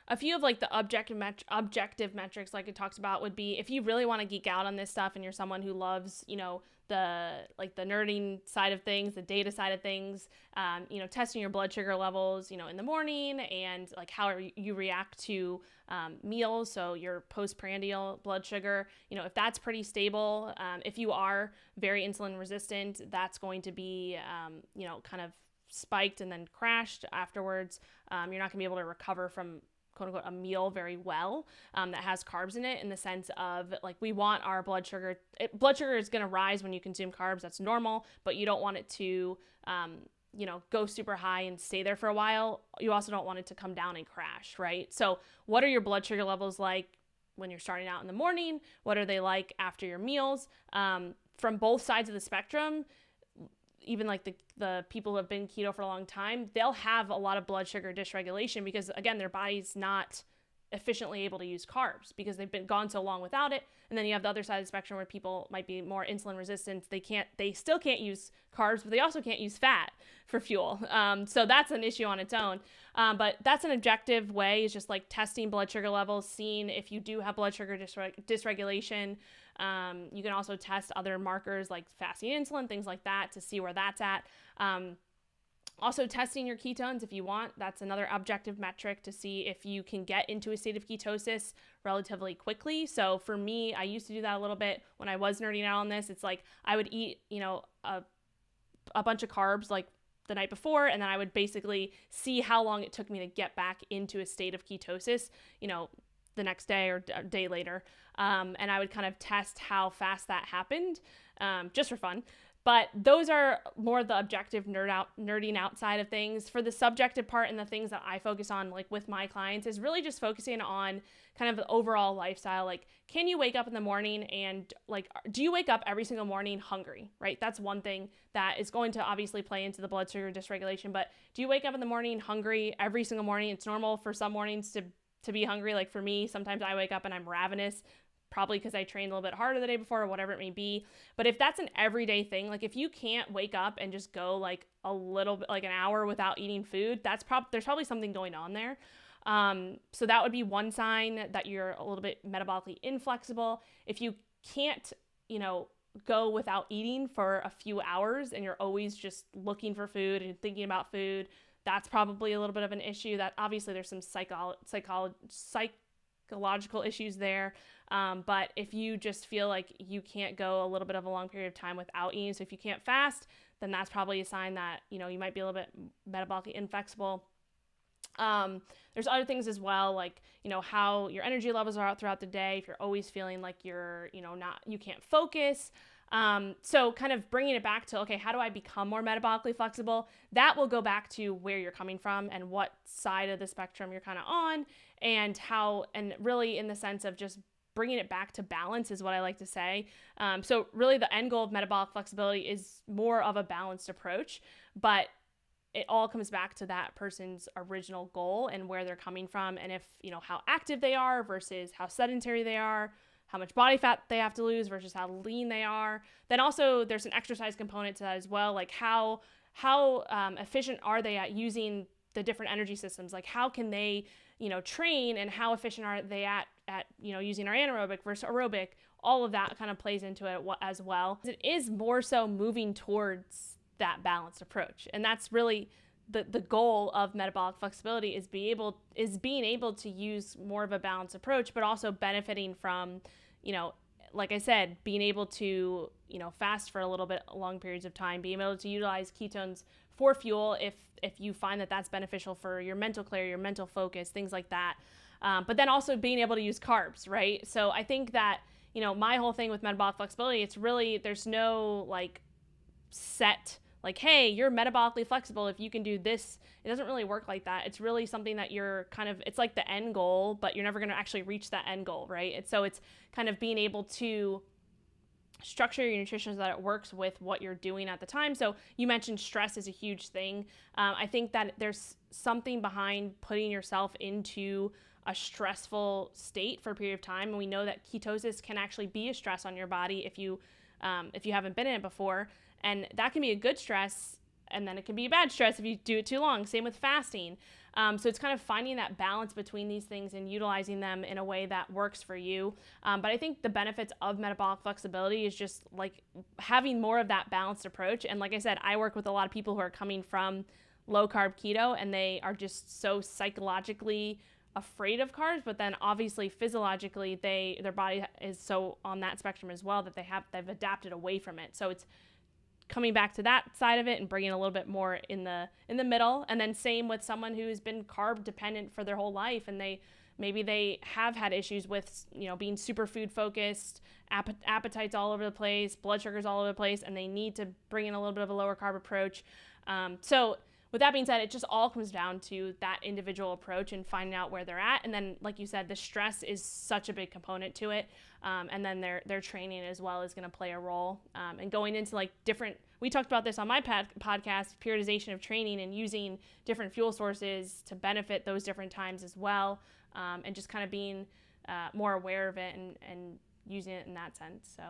a few of like the objective metrics like it talks about would be if you really want to geek out on this stuff and you're someone who loves, the nerding side of things, the data side of things, testing your blood sugar levels, in the morning, and like how you react to meals. So your postprandial blood sugar, if that's pretty stable, if you are very insulin resistant, that's going to be, kind of spiked and then crashed afterwards. You're not gonna be able to recover from quote unquote a meal very well, that has carbs in it, in the sense of like we want our blood sugar is going to rise when you consume carbs. That's normal, but you don't want it to go super high and stay there for a while. You also don't want it to come down and crash, right? So what are your blood sugar levels like when you're starting out in the morning? What are they like after your meals? From both sides of the spectrum, even like the people who have been keto for a long time, they'll have a lot of blood sugar dysregulation because, again, their body's not efficiently able to use carbs because they've been gone so long without it. And then you have the other side of the spectrum where people might be more insulin resistant. They still can't use carbs, but they also can't use fat for fuel. So that's an issue on its own. But that's an objective way, is just like testing blood sugar levels, seeing if you do have blood sugar dysregulation. You can also test other markers like fasting insulin, things like that, to see where that's at. Also testing your ketones if you want. That's another objective metric to see if you can get into a state of ketosis relatively quickly. So for me, I used to do that a little bit when I was nerding out on this. It's like I would eat, a bunch of carbs like the night before, and then I would basically see how long it took me to get back into a state of ketosis, the next day or a day later. And I would kind of test how fast that happened, just for fun. But those are more the objective nerding out side of things. For the subjective part and the things that I focus on, like with my clients, is really just focusing on kind of the overall lifestyle. Like, can you wake up in the morning and like, do you wake up every single morning hungry, right? That's one thing that is going to obviously play into the blood sugar dysregulation. But do you wake up in the morning hungry every single morning? It's normal for some mornings to be hungry. Like for me, sometimes I wake up and I'm ravenous, probably because I trained a little bit harder the day before or whatever it may be. But if that's an everyday thing, like if you can't wake up and just go like a little bit, like an hour without eating food, there's probably something going on there. So that would be one sign that you're a little bit metabolically inflexible. If you can't, go without eating for a few hours and you're always just looking for food and thinking about food, that's probably a little bit of an issue. That obviously there's some psychological issues there. But if you just feel like you can't go a little bit of a long period of time without eating, so if you can't fast, then that's probably a sign that, you might be a little bit metabolically inflexible. There's other things as well, like, how your energy levels are out throughout the day. If you're always feeling like you're, you can't focus. So kind of bringing it back to, okay, how do I become more metabolically flexible? That will go back to where you're coming from and what side of the spectrum you're kind of on, and really in the sense of just bringing it back to balance is what I like to say. So really the end goal of metabolic flexibility is more of a balanced approach, but it all comes back to that person's original goal and where they're coming from, and if, how active they are versus how sedentary they are, how much body fat they have to lose versus how lean they are. Then also there's an exercise component to that as well, like how efficient are they at using the different energy systems? Like how can they, train, and how efficient are they at using our anaerobic versus aerobic? All of that kind of plays into it as well. It is more so moving towards that balanced approach, and that's really the goal of metabolic flexibility, is being able to use more of a balanced approach, but also benefiting from, like I said, being able to, fast for a little bit long periods of time, being able to utilize ketones for fuel if you find that that's beneficial for your mental clarity, your mental focus, things like that. But then also being able to use carbs, right? So I think that, my whole thing with metabolic flexibility, it's really, there's no like set, like, hey, you're metabolically flexible if you can do this. It doesn't really work like that. It's really something that you're kind of, it's like the end goal, but you're never going to actually reach that end goal, right? And so it's kind of being able to structure your nutrition so that it works with what you're doing at the time. So you mentioned stress is a huge thing. I think that there's something behind putting yourself into a stressful state for a period of time. And we know that ketosis can actually be a stress on your body if you haven't been in it before. And that can be a good stress, and then it can be a bad stress if you do it too long. Same with fasting. So it's kind of finding that balance between these things and utilizing them in a way that works for you. But I think the benefits of metabolic flexibility is just like having more of that balanced approach. And like I said, I work with a lot of people who are coming from low carb keto, and they are just so psychologically afraid of carbs, but then obviously physiologically their body is so on that spectrum as well that they've adapted away from it. So it's coming back to that side of it and bringing a little bit more in the middle. And then same with someone who's been carb dependent for their whole life, and maybe they have had issues with, being super food focused, appetites all over the place, blood sugars all over the place, and they need to bring in a little bit of a lower carb approach. So with that being said, it just all comes down to that individual approach and finding out where they're at. And then, like you said, the stress is such a big component to it. And then their training as well is going to play a role. And going into like different, we talked about this on my podcast, periodization of training and using different fuel sources to benefit those different times as well. And just kind of being more aware of it and using it in that sense. So